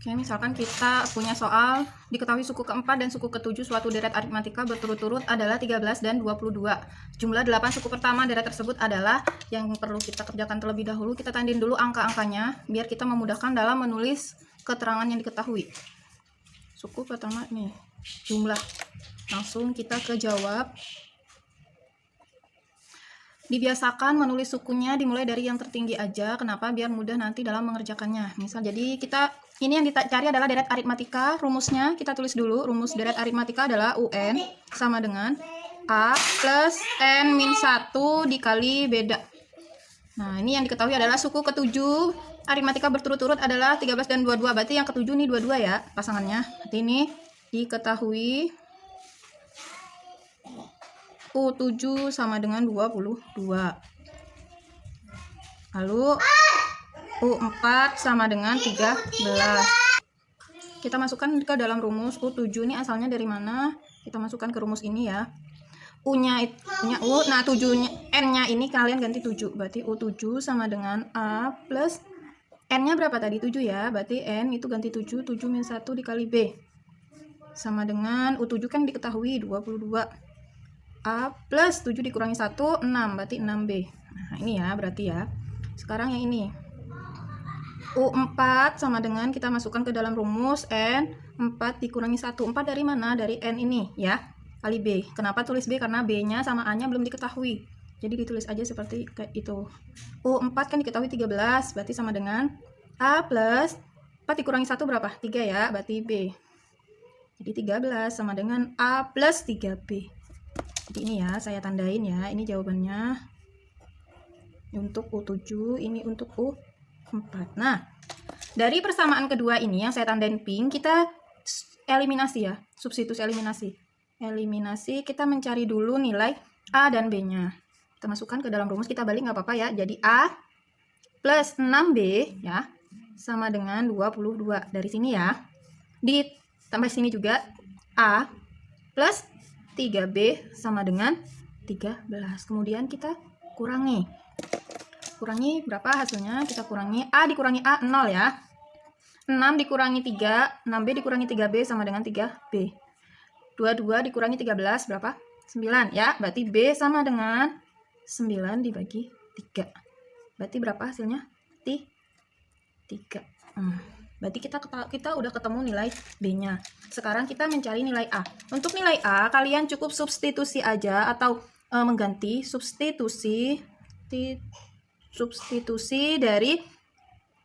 Oke, misalkan kita punya soal diketahui suku keempat dan suku ketujuh suatu deret aritmatika berturut-turut adalah 13 dan 22. Jumlah 8 suku pertama deret tersebut adalah yang perlu kita kerjakan terlebih dahulu. Kita tandin dulu angka-angkanya biar kita memudahkan dalam menulis keterangan yang diketahui. Suku pertama nih, jumlah. Langsung kita ke jawab. Dibiasakan menulis sukunya dimulai dari yang tertinggi aja. Kenapa? Biar mudah nanti dalam mengerjakannya. Misal, jadi kita ini yang dicari adalah deret aritmatika. Rumusnya kita tulis dulu. Rumus deret aritmatika adalah UN sama dengan A plus N min 1 dikali beda. Nah, ini yang diketahui adalah suku ketujuh aritmatika berturut-turut adalah 13 dan 22. Berarti yang ketujuh nih 22 ya pasangannya. Berarti ini diketahui U7 sama dengan 22. Lalu U4 sama dengan 13. Kita masukkan ke dalam rumus. U7 ini asalnya dari mana? Kita masukkan ke rumus ini ya. U-nya U. Nah, 7-nya N-nya ini kalian ganti 7. Berarti U7 sama dengan A plus N-nya berapa tadi? 7 ya. Berarti N itu ganti 7. 7 min 1 dikali B. Sama dengan U7 kan diketahui 22. A plus 7 dikurangi 1, 6. Berarti 6B. Nah, ini ya berarti ya. Sekarang yang ini. U4 sama dengan kita masukkan ke dalam rumus N. 4 dikurangi 1. 4 dari mana? Dari N ini ya. Kali B. Kenapa tulis B? Karena B-nya sama A-nya belum diketahui. Jadi ditulis aja seperti kayak itu. U4 kan diketahui 13. Berarti sama dengan A plus 4 dikurangi 1 berapa? 3 ya. Berarti B. Jadi 13 sama dengan A plus 3B. Jadi ini ya, saya tandain ya, ini jawabannya untuk U7, ini untuk U4. Nah, dari persamaan kedua ini yang saya tandain pink, kita eliminasi ya, substitusi eliminasi. Eliminasi, kita mencari dulu nilai A dan B-nya. Kita masukkan ke dalam rumus, kita balik nggak apa-apa ya. Jadi A plus 6B ya, sama dengan 22. Dari sini ya, ditambah sini juga A plus 3B sama dengan 13. Kemudian kita kurangi. Kurangi berapa hasilnya? Kita kurangi A dikurangi A 0 ya. 6 dikurangi 3, 6B dikurangi 3B sama dengan 3B. 22 dikurangi 13 berapa? 9 ya. Berarti B sama dengan 9 dibagi 3. Berarti berapa hasilnya? 3. Berarti kita udah ketemu nilai B-nya. Sekarang kita mencari nilai A. Untuk nilai A, kalian cukup substitusi aja atau mengganti substitusi dari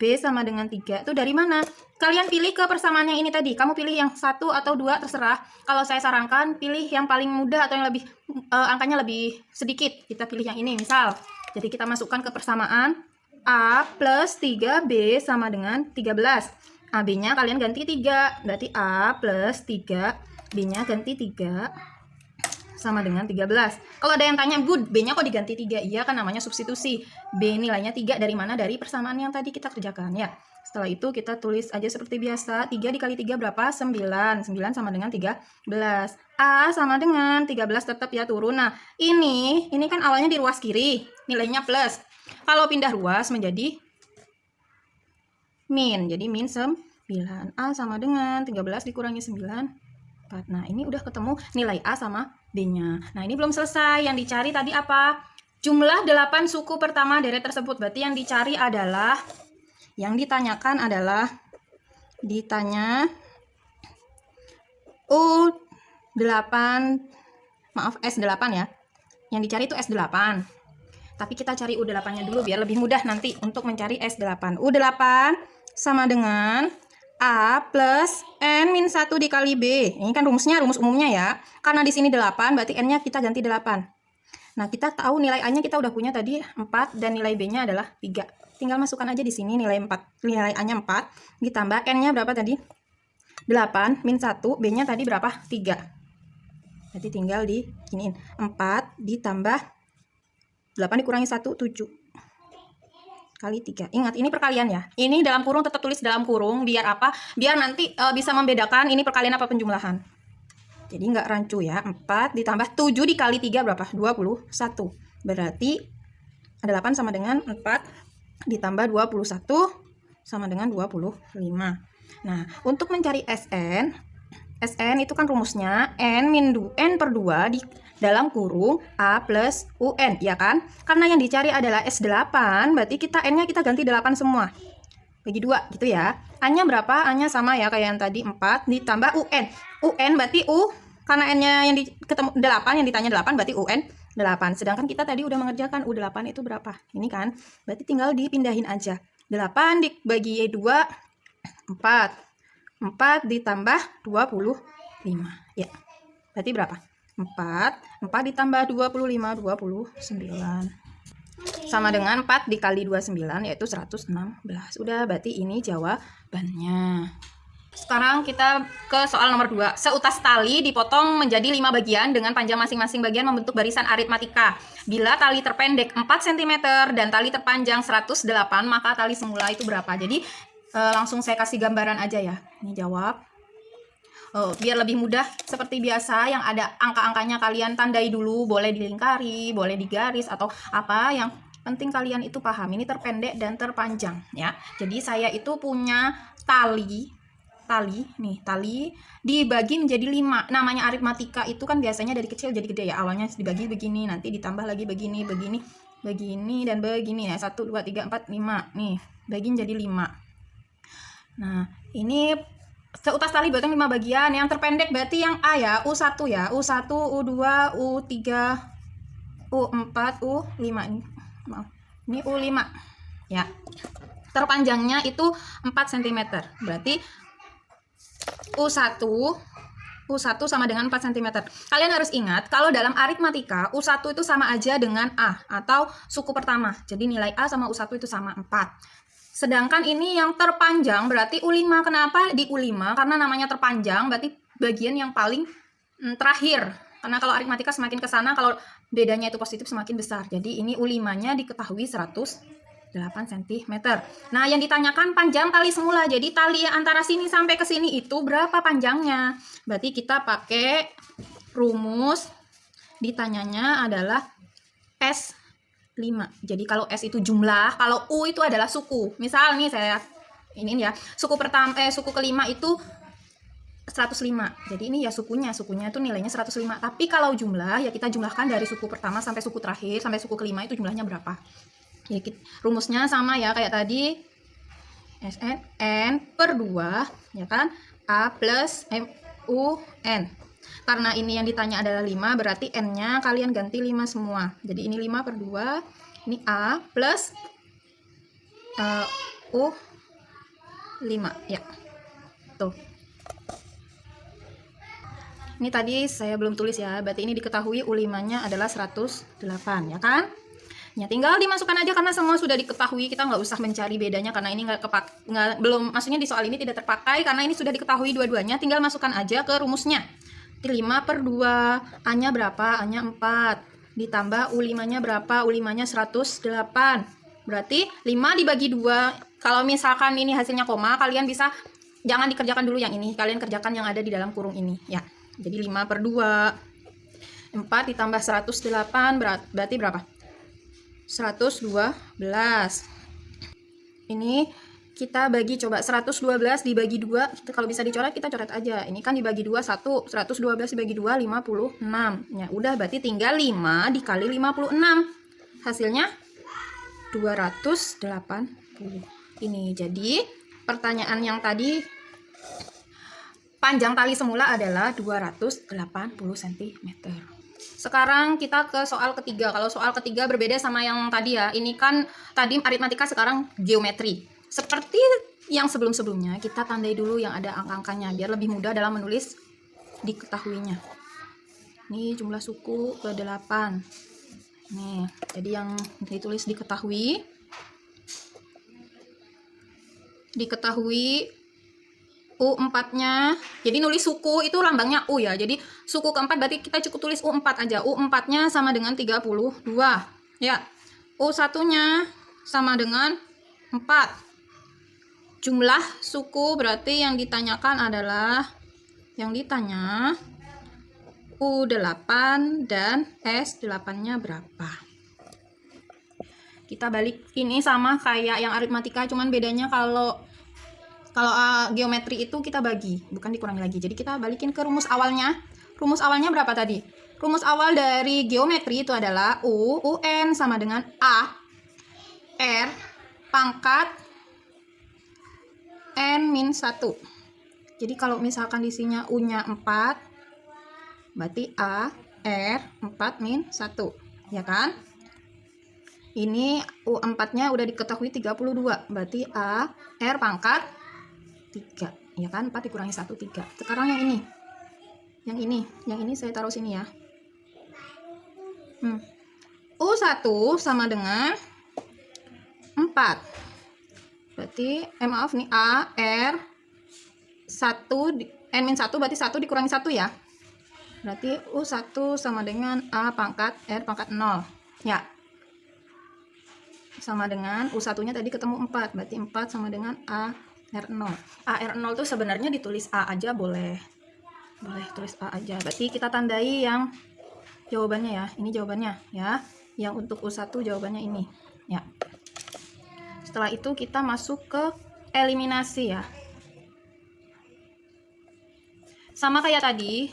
B sama dengan 3. Itu dari mana? Kalian pilih ke persamaan yang ini tadi. Kamu pilih yang 1 atau 2 terserah. Kalau saya sarankan pilih yang paling mudah atau yang lebih angkanya lebih sedikit. Kita pilih yang ini misal. Jadi kita masukkan ke persamaan A plus 3B sama dengan 13. AB-nya kalian ganti 3. Berarti A plus 3. B-nya ganti 3. Sama dengan 13. Kalau ada yang tanya, Bud, B-nya kok diganti 3? Iya kan namanya substitusi. B nilainya 3 dari mana? Dari persamaan yang tadi kita kerjakan ya. Setelah itu kita tulis aja seperti biasa. 3 dikali 3 berapa? 9. 9 sama dengan 13. A sama dengan 13 tetap ya turun. Nah ini kan awalnya di ruas kiri. Nilainya plus. Kalau pindah ruas menjadi min. Jadi min 9. A sama dengan 13 dikurangi 9. 4. Nah ini udah ketemu nilai A sama B-nya. Nah ini belum selesai. Yang dicari tadi apa? Jumlah 8 suku pertama deret tersebut. Berarti yang dicari adalah, yang ditanyakan adalah, ditanya U8, maaf S8 ya. Yang dicari itu S8. Tapi kita cari U8-nya dulu biar lebih mudah nanti untuk mencari S8. U8 sama dengan A plus N min 1 dikali B. Ini kan rumusnya, rumus umumnya ya. Karena di sini 8, berarti N-nya kita ganti 8. Nah, kita tahu nilai A-nya kita udah punya tadi 4 dan nilai B-nya adalah 3. Tinggal masukkan aja di sini nilai 4. Nilai A-nya 4 ditambah N-nya berapa tadi? 8 min 1, B-nya tadi berapa? 3. Berarti tinggal di giniin. 4 ditambah 8 dikurangi 1, 7. Kali 3. Ingat, ini perkalian ya. Ini dalam kurung, tetap tulis dalam kurung. Biar apa? Biar nanti bisa membedakan ini perkalian apa penjumlahan. Jadi nggak rancu ya. 4 ditambah 7 dikali 3 berapa? 21. Berarti 8 sama dengan 4 ditambah 21 sama dengan 25. Nah, untuk mencari Sn itu kan rumusnya n per 2 di dalam kurung A plus UN, ya kan? Karena yang dicari adalah S8, berarti kita N-nya kita ganti 8 semua. Bagi 2 gitu ya. A-nya berapa? A-nya sama ya kayak yang tadi 4 ditambah UN. UN berarti U, karena N-nya yang ketemu 8, yang ditanya 8 berarti UN 8. Sedangkan kita tadi udah mengerjakan U8 itu berapa? Ini kan. Berarti tinggal dipindahin aja. 8 dibagi 2, 4. 4 ditambah 25. Ya. Berarti berapa? 4 ditambah 25, 29. Sama dengan 4 dikali 29 yaitu 116. Udah, berarti ini jawabannya. Sekarang kita ke soal nomor 2. Seutas tali dipotong menjadi 5 bagian dengan panjang masing-masing bagian membentuk barisan aritmatika. Bila tali terpendek 4 cm dan tali terpanjang 108, maka tali semula itu berapa? Jadi langsung saya kasih gambaran aja ya. Ini jawab. Biar lebih mudah seperti biasa yang ada angka-angkanya kalian tandai dulu, boleh dilingkari, boleh digaris atau apa, yang penting kalian itu paham. Ini terpendek dan terpanjang ya. Jadi saya itu punya tali dibagi menjadi 5. Namanya aritmatika itu kan biasanya dari kecil jadi gede ya. Awalnya dibagi begini, nanti ditambah lagi begini dan begini ya. 1 2 3 4 5. Nih, bagi menjadi 5. Nah, ini seutas tali berarti 5 bagian. Yang terpendek berarti yang A ya, U1 ya. U1, U2, U3, U4, U5. Ini U5 ya. Terpanjangnya itu 4 cm. Berarti U1 sama dengan 4 cm. Kalian harus ingat, kalau dalam aritmatika, U1 itu sama aja dengan A atau suku pertama. Jadi nilai A sama U1 itu sama 4. Sedangkan ini yang terpanjang berarti U5. Kenapa di U5? Karena namanya terpanjang berarti bagian yang paling terakhir. Karena kalau aritmatika semakin ke sana, kalau bedanya itu positif semakin besar. Jadi ini U5-nya diketahui 108 cm. Nah, yang ditanyakan panjang tali semula. Jadi tali antara sini sampai ke sini itu berapa panjangnya? Berarti kita pakai rumus, ditanyanya adalah S5. Jadi kalau S itu jumlah, kalau U itu adalah suku. Misal nih saya ini ya, suku kelima itu 105. Jadi ini ya sukunya itu nilainya 105. Tapi kalau jumlah ya kita jumlahkan dari suku pertama sampai suku terakhir sampai suku kelima itu jumlahnya berapa. Ya, rumusnya sama ya kayak tadi. Sn N per 2 ya kan, A plus UN. Karena ini yang ditanya adalah 5, berarti N-nya kalian ganti 5 semua. Jadi ini 5 per 2, ini A plus U5 ya. Tuh. Ini tadi saya belum tulis ya, berarti ini diketahui U5-nya adalah 108 ya kan? Ya tinggal dimasukkan aja karena semua sudah diketahui, kita nggak usah mencari bedanya karena ini maksudnya di soal ini tidak terpakai karena ini sudah diketahui dua-duanya, tinggal masukkan aja ke rumusnya. 5 per 2, A-nya berapa? A-nya 4. Ditambah U5-nya berapa? U5-nya 108. Berarti 5 dibagi 2. Kalau misalkan ini hasilnya koma, kalian bisa, jangan dikerjakan dulu yang ini. Kalian kerjakan yang ada di dalam kurung ini. Ya. Jadi 5 per 2. 4 ditambah 108 berarti berapa? 112. Ini kita bagi coba 112 dibagi 2, kalau bisa dicoret kita coret aja. Ini kan dibagi 2 1, 112 dibagi 2 56. Ya udah, berarti tinggal 5 dikali 56. Hasilnya 280. Ini jadi pertanyaan yang tadi panjang tali semula adalah 280 cm. Sekarang kita ke soal ketiga. Kalau soal ketiga berbeda sama yang tadi ya. Ini kan tadi aritmatika, sekarang geometri. Seperti yang sebelum-sebelumnya, kita tandai dulu yang ada angka-angkanya biar lebih mudah dalam menulis diketahuinya. Ini jumlah suku ke 8. Nih, jadi yang ditulis diketahui U4-nya. Jadi nulis suku itu lambangnya U ya. Jadi suku keempat berarti kita cukup tulis U4 aja. U4-nya sama dengan 32. Ya. U1-nya sama dengan 4. Jumlah suku berarti yang ditanyakan adalah, yang ditanya U8 dan S8-nya berapa. Kita balik, ini sama kayak yang aritmatika, cuman bedanya kalau Kalau geometri itu kita bagi, bukan dikurangi lagi. Jadi kita balikin ke rumus awalnya. Rumus awalnya berapa tadi? Rumus awal dari geometri itu adalah UN sama dengan A R pangkat N-1. Jadi kalau misalkan isinya U-nya 4, berarti A R 4 min 1, ya kan? Ini U4-nya udah diketahui 32, berarti A R pangkat 3, ya kan? 4 dikurangi 1, 3. Sekarang yang ini. Yang ini saya taruh sini ya. U1 sama dengan 4. Berarti, maaf nih, A, R, 1, N-1 berarti 1 dikurangi 1 ya. Berarti U1 sama dengan A pangkat R pangkat 0. Ya. Sama dengan U1-nya tadi ketemu 4. Berarti 4 sama dengan A R0. A R0 tuh sebenarnya ditulis A aja boleh. Boleh tulis A aja. Berarti kita tandai yang jawabannya ya. Ini jawabannya ya. Yang untuk U1 jawabannya ini. Ya. Setelah itu kita masuk ke eliminasi ya. Sama kayak tadi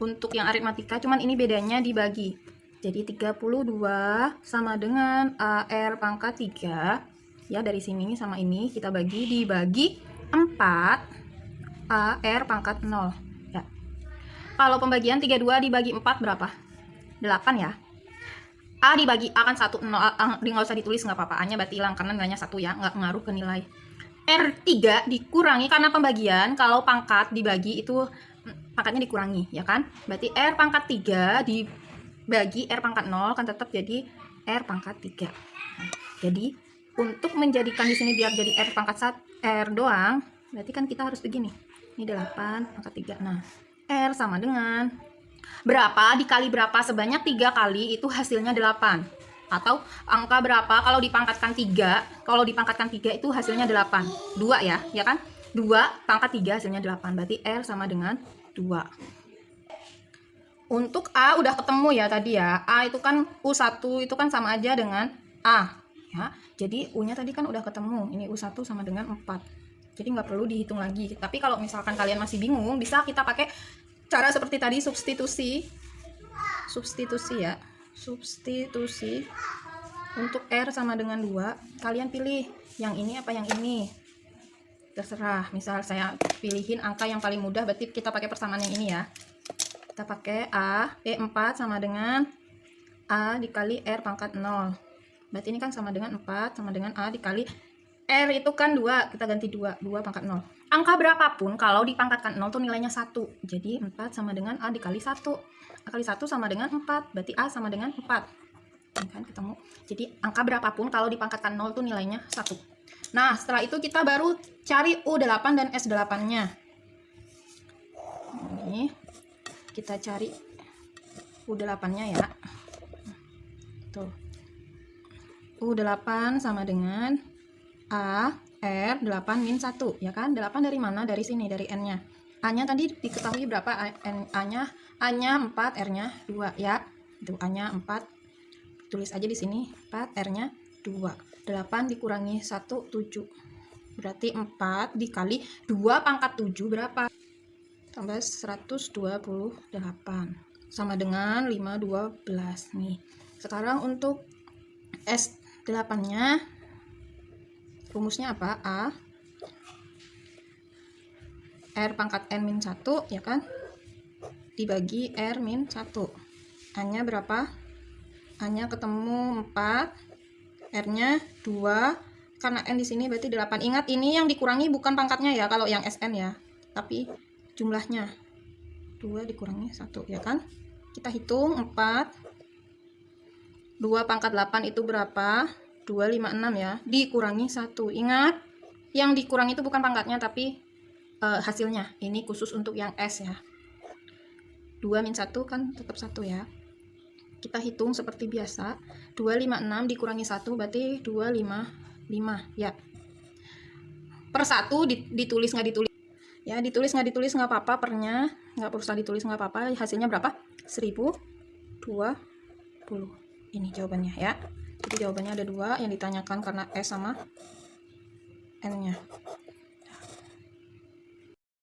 untuk yang aritmatika, cuman ini bedanya dibagi. Jadi 32 sama dengan AR pangkat 3. Ya, dari sini sama ini kita bagi dibagi 4 AR pangkat 0. Ya. Kalau pembagian 32 dibagi 4 berapa? 8 ya. A dibagi A kan 1, 0, nggak usah ditulis nggak apa-apa, A nya berarti hilang karena nilainya 1 ya, nggak ngaruh ke nilai. R3 dikurangi karena pembagian, kalau pangkat dibagi itu pangkatnya dikurangi ya kan, berarti R pangkat 3 dibagi R pangkat 0 kan tetap jadi R pangkat 3. Nah, jadi untuk menjadikan di sini biar jadi R pangkat 1 R doang, berarti kan kita harus begini, ini 8 pangkat 3. Nah, R sama dengan berapa dikali berapa, sebanyak 3 kali itu hasilnya 8. Atau angka berapa kalau dipangkatkan 3, kalau dipangkatkan 3 itu hasilnya 8. 2 ya kan? 2 pangkat 3 hasilnya 8, berarti R sama dengan 2. Untuk A udah ketemu ya tadi ya. A itu kan U1 itu kan sama aja dengan A ya. Jadi U-nya tadi kan udah ketemu. Ini U1 sama dengan 4. Jadi nggak perlu dihitung lagi. Tapi kalau misalkan kalian masih bingung, bisa kita pakai cara seperti tadi, substitusi ya. Substitusi untuk R sama dengan 2. Kalian pilih yang ini apa yang ini. Terserah. Misal saya pilihin angka yang paling mudah, berarti kita pakai persamaan yang ini ya. Kita pakai 4 sama dengan A dikali R pangkat 0. Berarti ini kan sama dengan 4 sama dengan A dikali R itu kan 2, kita ganti 2 pangkat 0. Angka berapapun kalau dipangkatkan 0 tuh nilainya 1. Jadi 4 sama dengan A dikali 1. A kali 1 sama dengan 4, berarti A sama dengan 4. Ini kan ketemu. Jadi angka berapapun kalau dipangkatkan 0 tuh nilainya 1. Nah, setelah itu kita baru cari U8 dan S8-nya. Ini kita cari U8-nya ya. Tuh. U8 sama dengan A R 8 min 1 ya kan. 8 dari mana? Dari sini, dari N-nya. A-nya tadi diketahui berapa? A-nya 4, R-nya 2 ya. Itu A-nya 4. Tulis aja di sini 4, R-nya 2. 8 dikurangi 1, 7. Berarti 4 dikali 2 pangkat 7 berapa? Tambah 128. Sama dengan 512 nih. Sekarang untuk S8-nya rumusnya apa? A R pangkat N min 1 ya kan, dibagi R min 1. A nya berapa? A nya ketemu 4, R nya 2, karena N di sini berarti 8. Ingat ini yang dikurangi bukan pangkatnya ya kalau yang SN ya, tapi jumlahnya 2 dikurangi 1 ya kan. Kita hitung 4 2 pangkat 8 itu berapa? 256 ya, dikurangi 1. Ingat, yang dikurangi itu bukan pangkatnya tapi hasilnya. Ini khusus untuk yang S ya. 2 min 1 kan tetap 1 ya. Kita hitung seperti biasa. 256 dikurangi 1 berarti 255 ya. Per 1 ditulis nggak ditulis? Ya, ditulis nggak ditulis nggak apa-apa, pernya nggak usah ditulis nggak apa-apa. Hasilnya berapa? 1020. Ini jawabannya ya. Jadi jawabannya ada 2 yang ditanyakan karena S sama N-nya.